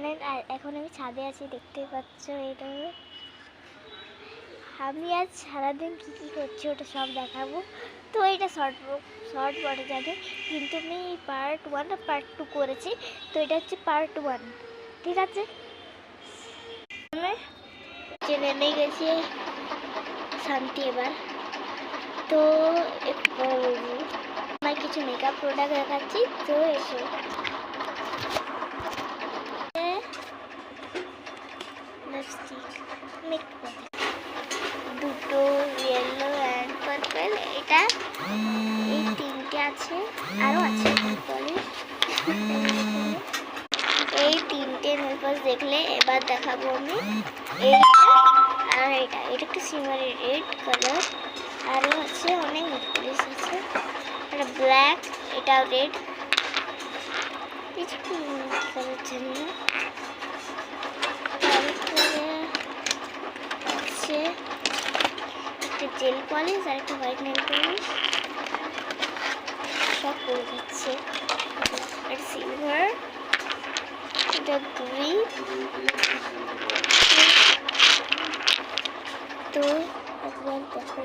জানেন। আর এখন আমি ছাদে আছি, দেখতেই পাচ্ছ। এটা আমি আজ সারাদিন কী কী করছি ওটা সব দেখাবো। তো এটা শর্ট বটে জানি, কিন্তু আমি পার্ট 1 আর পার্ট 2 করেছি। তো এটা হচ্ছে পার্ট 1, ঠিক আছে। আমি নেমে গেছি শান্তি এবার। তো একটু পরে বলবো আমার কিছু মেকআপ প্রোডাক্ট দেখাচ্ছি, তো এসো। দুটো ইয়েলো অ্যান্ড পার্পল, এটা এই তিনটে আছে, আরও আছে এই তিনটে নেল পলিশ দেখলে। এবার দেখাবো আমি এইটা আর এটা একটু সিমারি রেড কালার। আরও আছে অনেক নেল পলিশ আছে, এটা ব্ল্যাক, এটা রেড, কিছু কালার জন্য আছে একটা জেল পলিশ আর একটা হোয়াইট নেল পলিশ, সব পড়ে যাচ্ছে। আর সিলভার, এটা গ্রিন। তো একবার দেখো,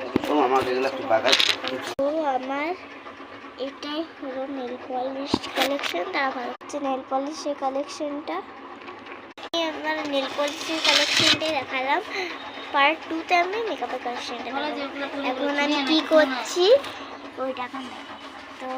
আমার এটাই হলো নেল পলিশ কালেকশন। তারা ভালো হচ্ছে নেল পলিশের কালেকশনটা। আমার নেল পলিশের কালেকশনটাই দেখালাম। পার্ট 2-তে আমি মেকআপের কালেকশনটা দেখালাম। এখন আমি কি করছি ওইটা এখন দেখাবো। তো